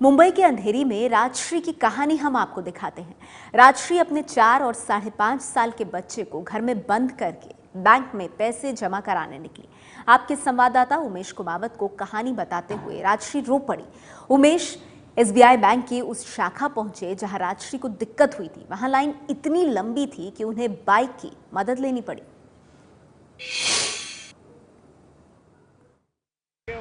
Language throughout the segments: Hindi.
मुंबई के अंधेरी में राजश्री की कहानी हम आपको दिखाते हैं। राजश्री अपने 4 और 5.5 साल के बच्चे को घर में बंद करके बैंक में पैसे जमा कराने निकली। आपके संवाददाता उमेश कुमावत को कहानी बताते हुए राजश्री रो पड़ी। उमेश, एसबीआई बैंक की उस शाखा पहुंचे जहां राजश्री को दिक्कत हुई थी। वहां लाइन इतनी लंबी थी कि उन्हें बाइक की मदद लेनी पड़ी।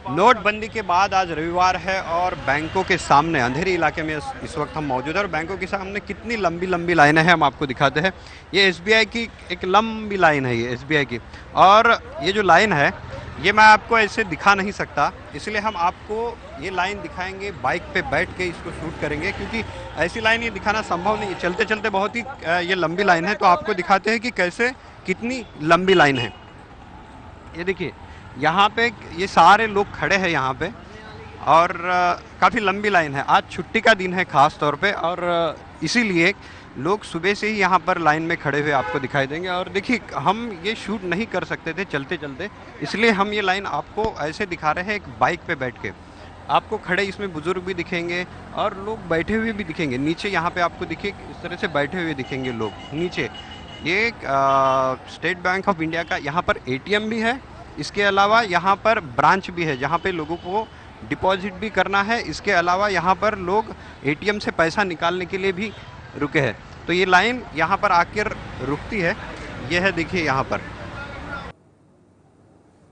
नोटबंदी के बाद आज रविवार है और बैंकों के सामने अंधेरी इलाके में इस वक्त हम मौजूद हैं और बैंकों के सामने कितनी लंबी लंबी लाइनें हैं हम आपको दिखाते हैं। ये एसबीआई की एक लंबी लाइन है, ये एसबीआई की, और ये जो लाइन है ये मैं आपको ऐसे दिखा नहीं सकता, इसलिए हम आपको ये लाइन दिखाएंगे, बाइक पे बैठ के इसको शूट करेंगे, क्योंकि ऐसी लाइन ये दिखाना संभव नहीं है। चलते चलते बहुत ही ये लंबी लाइन है, तो आपको दिखाते हैं कि कैसे कितनी लंबी लाइन है। ये देखिए, यहाँ पे ये सारे लोग खड़े हैं यहाँ पे, और काफ़ी लंबी लाइन है। आज छुट्टी का दिन है ख़ास तौर पे, और इसीलिए लोग सुबह से ही यहाँ पर लाइन में खड़े हुए आपको दिखाई देंगे। और देखिए, हम ये शूट नहीं कर सकते थे चलते चलते, इसलिए हम ये लाइन आपको ऐसे दिखा रहे हैं, एक बाइक पे बैठ के। आपको खड़े इसमें बुजुर्ग भी दिखेंगे और लोग बैठे हुए भी दिखेंगे। नीचे यहाँ पे आपको दिखे इस तरह से बैठे हुए दिखेंगे लोग नीचे। ये स्टेट बैंक ऑफ इंडिया का यहाँ पर एटीएम भी है। इसके अलावा यहाँ पर ब्रांच भी है जहाँ पे लोगों को डिपॉजिट भी करना है। इसके अलावा यहाँ पर लोग एटीएम से पैसा निकालने के लिए भी रुके हैं। तो ये लाइन यहाँ पर आकर रुकती है। ये है, देखिए यहाँ पर।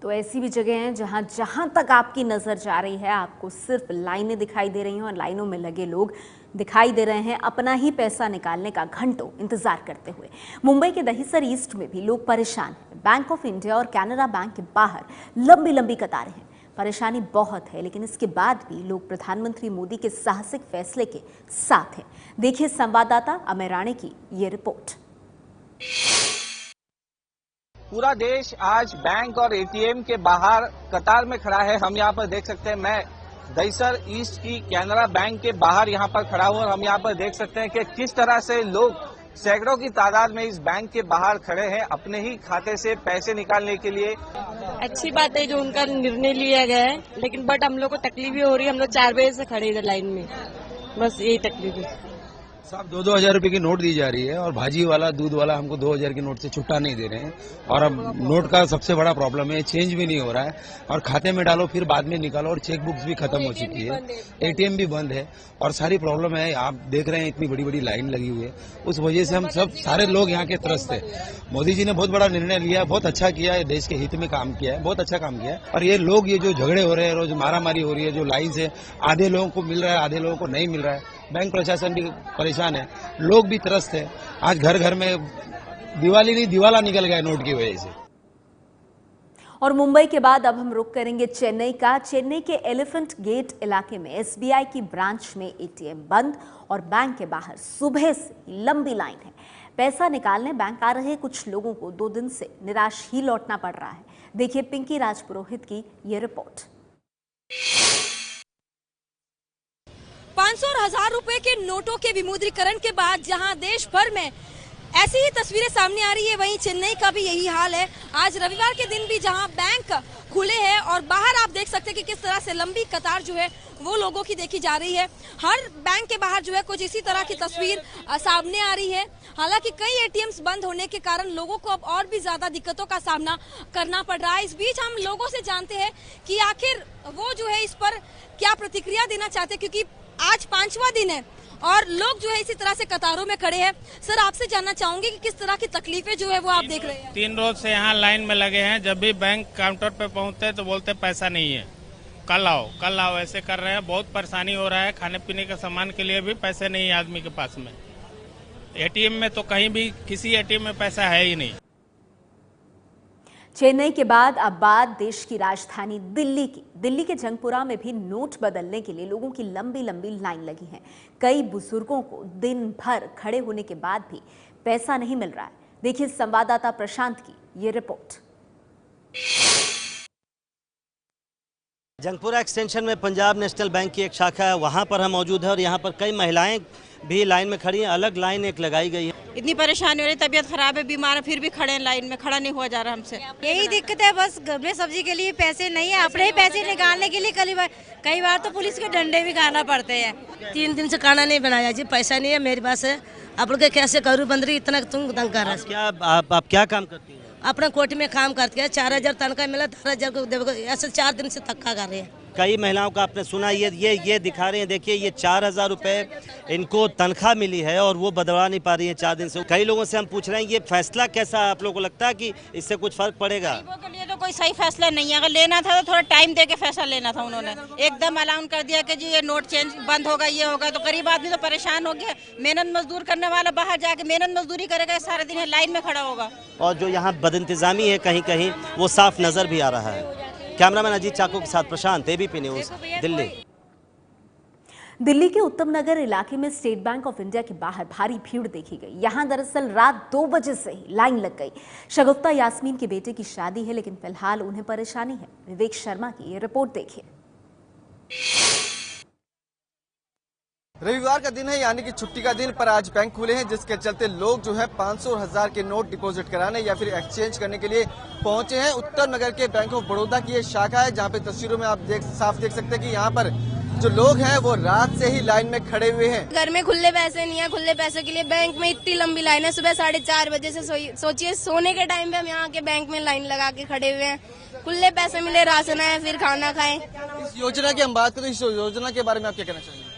तो ऐसी भी जगह हैं जहां जहां तक आपकी नजर जा रही है आपको सिर्फ लाइनें दिखाई दे रही हैं और लाइनों में लगे लोग दिखाई दे रहे हैं अपना ही पैसा निकालने का घंटों इंतजार करते हुए। मुंबई के दहिसर ईस्ट में भी लोग परेशान हैं। बैंक ऑफ इंडिया और कैनरा बैंक के बाहर लंबी लंबी कतारें हैं। परेशानी बहुत है, लेकिन इसके बाद भी लोग प्रधानमंत्री मोदी के साहसिक फैसले के साथ हैं। देखिए संवाददाता अमय राणे की ये रिपोर्ट। पूरा देश आज बैंक और एटीएम के बाहर कतार में खड़ा है। हम यहाँ पर देख सकते हैं, मैं दहिसर ईस्ट की कैनरा बैंक के बाहर यहाँ पर खड़ा हूँ, और हम यहाँ पर देख सकते हैं कि किस तरह से लोग सैकड़ों की तादाद में इस बैंक के बाहर खड़े हैं अपने ही खाते से पैसे निकालने के लिए। अच्छी बात है जो उनका निर्णय लिया गया है, लेकिन बट हम लोग को तकलीफ भी हो रही है। हम लोग 4 बजे से खड़े इधर लाइन में, बस यही तकलीफ है। साहब 2-2 हजार रुपए की नोट दी जा रही है, और भाजी वाला दूध वाला हमको 2,000 की नोट से छुट्टा नहीं दे रहे हैं। और अब नोट का सबसे बड़ा प्रॉब्लम है, चेंज भी नहीं हो रहा है, और खाते में डालो फिर बाद में निकालो, और चेक बुक्स भी खत्म हो चुकी है, एटीएम भी बंद है, और सारी प्रॉब्लम है। आप देख रहे हैं इतनी बड़ी बड़ी लाइन लगी हुई है। उस वजह से हम सब सारे लोग यहाँ के त्रस्त है। मोदी जी ने बहुत बड़ा निर्णय लिया, बहुत अच्छा किया है, देश के हित में काम किया है, बहुत अच्छा काम किया है। और ये लोग, ये जो झगड़े हो रहे हैं, रोज मारामारी हो रही है, जो लाइन से आधे लोगों को मिल रहा है आधे लोगों को नहीं मिल रहा है, बैंक प्रशासन भी परेशान है, लोग भी त्रस्त है। आज घर घर में दिवाली नहीं दिवाला निकल गया नोट की वजह से। और मुंबई के बाद अब हम रुक करेंगे चेन्नई का। चेन्नई के एलिफेंट गेट इलाके में एसबीआई की ब्रांच में एटीएम बंद और बैंक के बाहर सुबह से लंबी लाइन है। पैसा निकालने बैंक आ रहे कुछ लोगों को 2 दिन से निराश ही लौटना पड़ रहा है। देखिए पिंकी राजपुरोहित की ये रिपोर्ट। 500 और 1000 रुपए के नोटों के विमुद्रीकरण के बाद जहां देश भर में ऐसी ही तस्वीरें सामने आ रही है, वहीं चेन्नई का भी यही हाल है। आज रविवार के दिन भी जहां बैंक खुले हैं और बाहर आप देख सकते हैं कि किस तरह से लंबी कतार जो है वो लोगों की देखी जा रही है। हर बैंक के बाहर जो है कुछ इसी तरह की तस्वीर सामने आ रही है। हालांकि कई एटीएम्स बंद होने के कारण लोगों को अब और भी ज्यादा दिक्कतों का सामना करना पड़ रहा है। इस बीच हम लोगों से जानते हैं कि आखिर वो जो है इस पर क्या प्रतिक्रिया देना चाहते हैं, क्योंकि आज 5वां दिन है और लोग जो है इसी तरह से कतारों में खड़े हैं। सर, आपसे जानना चाहूंगी कि किस तरह की तकलीफें जो है वो आप देख रहे हैं। 3 रोज से यहाँ लाइन में लगे हैं। जब भी बैंक काउंटर पे पहुँचते हैं तो बोलते पैसा नहीं है, कल आओ, ऐसे कर रहे हैं। बहुत परेशानी हो रहा है, खाने पीने के सामान के लिए भी पैसे नहीं है आदमी के पास में। एटीएम में तो कहीं भी किसी एटीएम में पैसा है ही नहीं। चेन्नई के बाद अब बात देश की राजधानी दिल्ली की। दिल्ली के जंगपुरा में भी नोट बदलने के लिए लोगों की लंबी लंबी लाइन लगी है। कई बुजुर्गों को दिन भर खड़े होने के बाद भी पैसा नहीं मिल रहा है। देखिए संवाददाता प्रशांत की ये रिपोर्ट। जंगपुरा एक्सटेंशन में पंजाब नेशनल बैंक की एक शाखा है, वहाँ पर हम मौजूद है और यहाँ पर कई महिलाएं भी लाइन में खड़ी हैं। अलग लाइन एक लगाई गई है। इतनी परेशानी हो रही, तबीयत खराब है, बीमार है, फिर भी खड़े हैं लाइन में, खड़ा नहीं हुआ जा रहा हमसे। यही दिक्कत है, बस घर में सब्जी के लिए पैसे नहीं है, अपने ही पैसे निकालने के लिए कई बार तो पुलिस के डंडे भी खाना पड़ते हैं। 3 दिन से खाना नहीं बनाया जी, पैसा नहीं है मेरे पास है, आप लोग कैसे करूँ बंदरी, इतना तुम तंग कर रहे। क्या आप क्या काम करती हैं? अपना कोर्ट में काम करते हैं, 4000 तनख्वाह मिला, 12,000 को ऐसे 4 दिन से धक्का कर रहे हैं। कई महिलाओं का आपने सुना, ये दिखा रहे हैं, देखिए ये 4000 रुपए इनको तनख्वाह मिली है और वो बदलवा नहीं पा रही है 4 दिन से। कई लोगों से हम पूछ रहे हैं ये फैसला कैसा है, आप लोगों को लगता है कि इससे कुछ फर्क पड़ेगा? गरीबों के लिए तो कोई सही फैसला नहीं है, अगर लेना था तो थोड़ा टाइम दे के फैसला लेना था। उन्होंने एकदम अलाउंस कर दिया कि जी ये नोट चेंज बंद होगा, ये होगा, तो गरीब आदमी तो परेशान हो गया। मेहनत मजदूर करने वाला बाहर जाके मेहनत मजदूरी करेगा, सारा दिन लाइन में खड़ा होगा। और जो यहाँ बदइंतजामी है कहीं कहीं वो साफ नजर भी आ रहा है। कैमरामैन अजीत चाको के साथ प्रशांत, एबीपी न्यूज, दिल्ली। दिल्ली के उत्तम नगर इलाके में स्टेट बैंक ऑफ इंडिया के बाहर भारी भीड़ देखी गई। यहां दरअसल रात 2 बजे से ही लाइन लग गई। शगुफ्ता यास्मीन के बेटे की शादी है, लेकिन फिलहाल उन्हें परेशानी है। विवेक शर्मा की ये रिपोर्ट देखिए। रविवार का दिन है, यानी कि छुट्टी का दिन, पर आज बैंक खुले हैं, जिसके चलते लोग जो है 500 और 1000 के नोट डिपॉजिट कराने या फिर एक्सचेंज करने के लिए पहुंचे हैं। उत्तर नगर के बैंक ऑफ बड़ौदा की ये शाखा है, जहां पे तस्वीरों में आप साफ देख सकते हैं कि यहाँ पर जो लोग हैं वो रात से ही लाइन में खड़े हुए हैं। घर में खुले पैसे नहीं है, खुले पैसे के लिए बैंक में इतनी लंबी लाइन है। सुबह 4:30 बजे से सोचिए, सोने के टाइम पे हम यहाँ के बैंक में लाइन लगा के खड़े हुए हैं। खुले पैसे मिले, राशन है, फिर खाना खाएं। इस योजना की हम बात करें, इस योजना के बारे में आप क्या कहना चाहेंगे?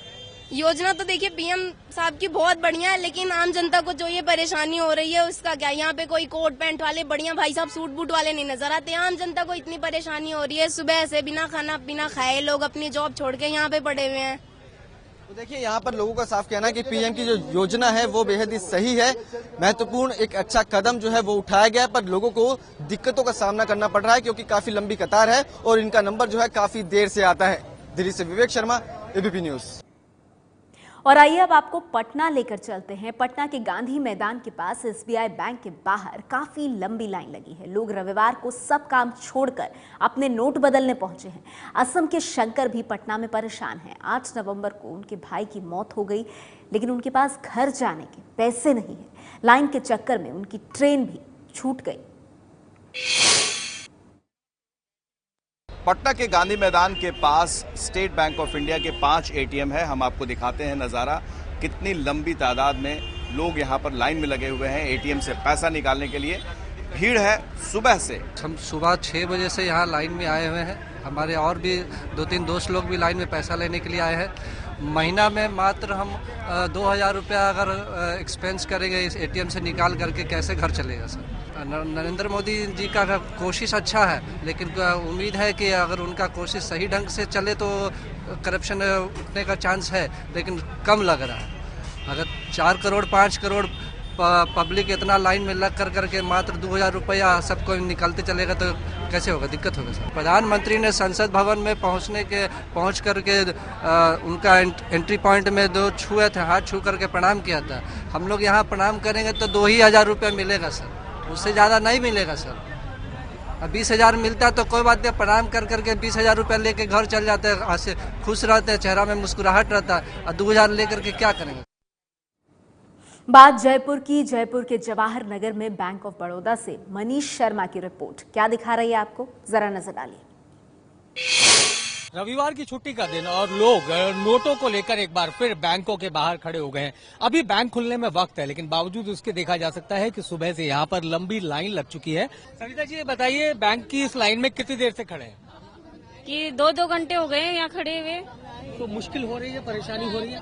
योजना तो देखिए पीएम साहब की बहुत बढ़िया है, लेकिन आम जनता को जो ये परेशानी हो रही है उसका क्या। यहाँ पे कोई कोट पैंट वाले बढ़िया भाई साहब सूट बूट वाले नहीं नजर आते। आम जनता को इतनी परेशानी हो रही है, सुबह से बिना खाना पीना खाए लोग अपनी जॉब छोड़ के यहाँ पे पड़े हुए हैं। तो देखिए यहाँ पर लोगों का साफ कहना है कि पीएम की जो योजना है वो बेहद ही सही है, महत्वपूर्ण एक अच्छा कदम जो है वो उठाया गया है, पर लोगों को दिक्कतों का सामना करना पड़ रहा है क्योंकि काफी लंबी कतार है और इनका नंबर जो है काफी देर से आता है। दिल्ली से विवेक शर्मा, एबीपी न्यूज। और आइए अब आपको पटना लेकर चलते हैं। पटना के गांधी मैदान के पास एसबीआई बैंक के बाहर काफी लंबी लाइन लगी है। लोग रविवार को सब काम छोड़कर अपने नोट बदलने पहुंचे हैं। असम के शंकर भी पटना में परेशान हैं। 8 नवंबर को उनके भाई की मौत हो गई, लेकिन उनके पास घर जाने के पैसे नहीं है। लाइन के चक्कर में उनकी ट्रेन भी छूट गई। पटना के गांधी मैदान के पास स्टेट बैंक ऑफ इंडिया के 5 एटीएम है। हम आपको दिखाते हैं नज़ारा, कितनी लंबी तादाद में लोग यहां पर लाइन में लगे हुए हैं एटीएम से पैसा निकालने के लिए। भीड़ है सुबह से। हम सुबह 6 बजे से यहाँ लाइन में आए हुए हैं। हमारे और भी 2-3 दोस्त लोग भी लाइन में पैसा लेने के लिए आए हैं। महीना में मात्र हम 2000 रुपया अगर एक्सपेंस करेंगे इस एटीएम से निकाल करके, कैसे घर चलेगा सर? नरेंद्र मोदी जी का कोशिश अच्छा है, लेकिन उम्मीद है कि अगर उनका कोशिश सही ढंग से चले तो करप्शन उठने का चांस है, लेकिन कम लग रहा है। अगर 4 करोड़ 5 करोड़ पब्लिक इतना लाइन में लग करके मात्र 2000 रुपया सबको निकलते चलेगा तो कैसे होगा? दिक्कत होगा सर। प्रधानमंत्री ने संसद भवन में पहुंच करके उनका एंट्री पॉइंट में 2 छुए थे, हाथ छू करके प्रणाम किया था। हम लोग यहाँ प्रणाम करेंगे तो 2000 रुपया मिलेगा सर, उससे ज़्यादा नहीं मिलेगा सर। अब 20,000 मिलता है तो कोई बात नहीं, प्रणाम करके 20,000 रुपया लेके घर चल जाते हैं, से खुश रहते हैं, चेहरा में मुस्कुराहट रहता है। और 2000 लेकर के क्या करेंगे? बात जयपुर की। जयपुर के जवाहर नगर में बैंक ऑफ बड़ौदा से मनीष शर्मा की रिपोर्ट क्या दिखा रही है आपको, जरा नजर डालिए। रविवार की छुट्टी का दिन और लोग नोटों को लेकर एक बार फिर बैंकों के बाहर खड़े हो गए हैं। अभी बैंक खुलने में वक्त है, लेकिन बावजूद उसके देखा जा सकता है कि सुबह से यहाँ पर लंबी लाइन लग चुकी है। सविता जी, ये बताइए, बैंक की इस लाइन में कितनी देर से खड़े हैं? कि 2-2 घंटे हो गए हैं यहाँ खड़े हुए। तो मुश्किल हो रही है, परेशानी हो रही है?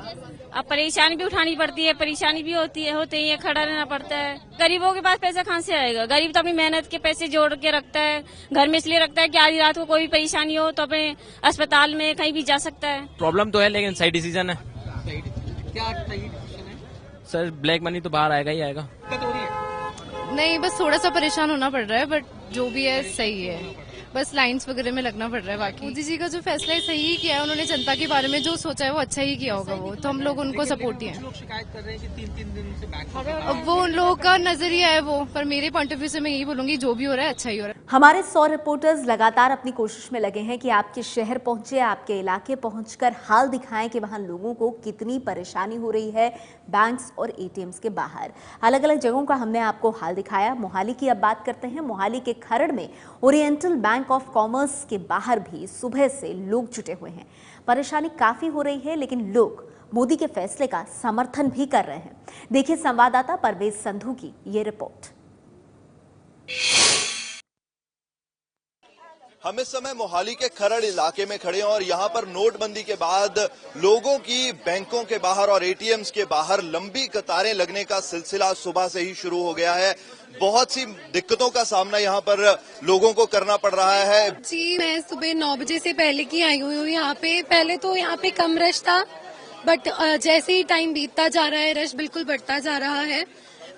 अब परेशानी भी उठानी पड़ती है, परेशानी भी होती है, खड़ा रहना पड़ता है। गरीबों के पास पैसा कहाँ से आएगा? गरीब तो अपनी मेहनत के पैसे जोड़ के रखता है, घर में इसलिए रखता है कि आधी रात को कोई भी परेशानी हो तो अपने अस्पताल में कहीं भी जा सकता है। प्रॉब्लम तो है, लेकिन सही डिसीजन है। क्या सही डिसीजन है? सर, ब्लैक मनी तो बाहर आएगा ही आएगा। दिक्कत हो रही है? नहीं, बस थोड़ा सा परेशान होना पड़ रहा है, बट जो भी है सही है। बस लाइंस वगैरह में लगना पड़ रहा है। बाकी मोदी जी का जो फैसला है सही ही किया है उन्होंने, जनता के बारे में जो सोचा है वो अच्छा ही किया होगा वो, तो हम लोग उनको सपोर्ट ही हैं। लोग शिकायत कर रहे हैं कि 3-3 दिन से बैंक अब वो उन लोगों का नजरिया है वो, पर मेरे पॉइंट ऑफ व्यू से मैं यही बोलूंगी जो भी हो रहा है अच्छा ही हो रहा है। हमारे 100 रिपोर्टर्स लगातार अपनी कोशिश में लगे हैं कि आपके शहर पहुंचे, आपके इलाके पहुंचकर हाल दिखाएं कि वहां लोगों को कितनी परेशानी हो रही है बैंक्स और एटीएम्स के बाहर। अलग अलग जगहों का हमने आपको हाल दिखाया। मोहाली की अब बात करते हैं। मोहाली के खरड़ में ओरिएंटल बैंक ऑफ कॉमर्स के बाहर भी सुबह से लोग जुटे हुए हैं। परेशानी काफी हो रही है, लेकिन लोग मोदी के फैसले का समर्थन भी कर रहे हैं। देखिए संवाददाता परवेज संधू की ये रिपोर्ट। हम इस समय मोहाली के खरड़ इलाके में खड़े हैं और यहाँ पर नोटबंदी के बाद लोगों की बैंकों के बाहर और एटीएम्स के बाहर लंबी कतारें लगने का सिलसिला सुबह से ही शुरू हो गया है। बहुत सी दिक्कतों का सामना यहाँ पर लोगों को करना पड़ रहा है। जी, मैं सुबह 9 बजे से पहले की आई हुई हूँ यहाँ पे। पहले तो यहाँ पे कम रश था, बट जैसे ही टाइम बीतता जा रहा है रश बिल्कुल बढ़ता जा रहा है।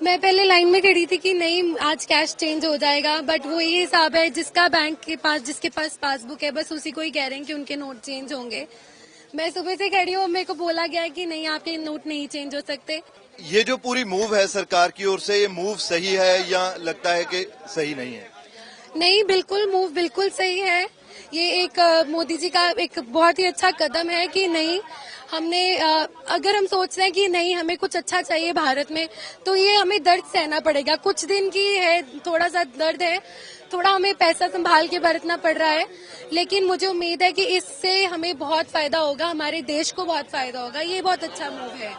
मैं पहले लाइन में खड़ी थी कि नहीं आज कैश चेंज हो जाएगा, बट वो ये हिसाब है जिसका बैंक के पास जिसके पास पासबुक है बस उसी को ही कह रहे हैं कि उनके नोट चेंज होंगे। मैं सुबह से खड़ी हूँ, मेरे को बोला गया है कि नहीं आपके नोट नहीं चेंज हो सकते। ये जो पूरी मूव है सरकार की ओर से, ये मूव सही है या लगता है कि सही नहीं है? नहीं, बिल्कुल मूव बिल्कुल सही है। ये एक मोदी जी का एक बहुत ही अच्छा कदम है कि नहीं हमने अगर हम सोच रहे हैं कि नहीं हमें कुछ अच्छा चाहिए भारत में, तो ये हमें दर्द सहना पड़ेगा। कुछ दिन की है, थोड़ा सा दर्द है, थोड़ा हमें पैसा संभाल के बरतना पड़ रहा है, लेकिन मुझे उम्मीद है कि इससे हमें बहुत फायदा होगा, हमारे देश को बहुत फायदा होगा। ये बहुत अच्छा मूव है।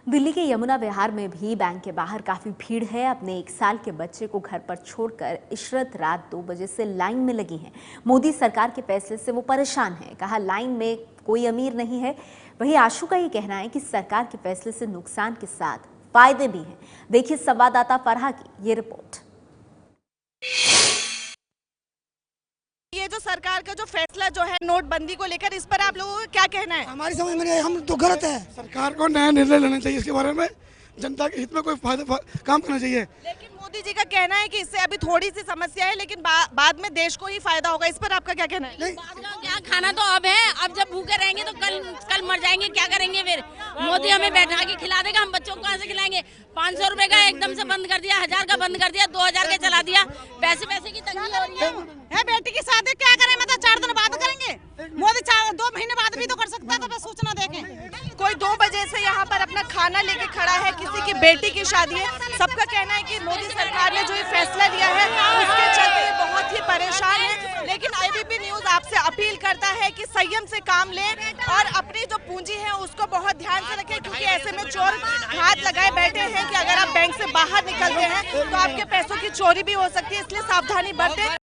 दिल्ली के यमुना विहार में भी बैंक के बाहर काफी भीड़ है। अपने 1 साल के बच्चे को घर पर छोड़कर इशरत रात 2 बजे से लाइन में लगी हैं। मोदी सरकार के फैसले से वो परेशान है। कहा लाइन में कोई अमीर नहीं है। वहीं आशु का ये कहना है कि सरकार के फैसले से नुकसान के साथ फायदे भी हैं। देखिए संवाददाता फरहा की ये रिपोर्ट। ये जो सरकार का जो फैसला जो है नोटबंदी को लेकर, इस पर आप लोगों का क्या कहना है? हमारी समझ में नहीं, हम तो गलत है। सरकार को नया निर्णय लेना चाहिए, इसके बारे में जनता के हित में कोई काम करना चाहिए। लेकिन मोदी जी का कहना है कि इससे अभी थोड़ी सी समस्या है, लेकिन बाद में देश को ही फायदा होगा। इस पर आपका क्या कहना है? क्या खाना तो अब है, अब जब भूखे रहेंगे तो कल मर जाएंगे, क्या करेंगे फिर? मोदी हमें बैठा के खिला देगा, हम बच्चों को कहाँ से खिलाएंगे? 500 रुपए का एकदम से बंद कर दिया, 1000 का बंद कर दिया, 2000 का चला दिया। पैसे की तंगी हो रही है। बेटी की शादी क्या करें? मतलब 4 दिन बाद करेंगे? मोदी 2 महीने बाद भी तो कर सकता है, तो बस सूचना देखें। कोई 2 बजे से यहाँ पर अपना खाना लेके खड़ा है, किसी की बेटी की शादी है। सबका कहना है कि मोदी सरकार ने जो ये फैसला लिया है उसके चलते ये बहुत ही परेशान है। लेकिन एबीपी न्यूज आपसे अपील करता है कि संयम से काम लें और अपनी जो पूंजी है उसको बहुत ध्यान से रखें, क्योंकि ऐसे में चोर हाथ लगाए बैठे हैं कि अगर आप बैंक से बाहर निकलते हैं तो आपके पैसों की चोरी भी हो सकती है। इसलिए सावधानी बरतें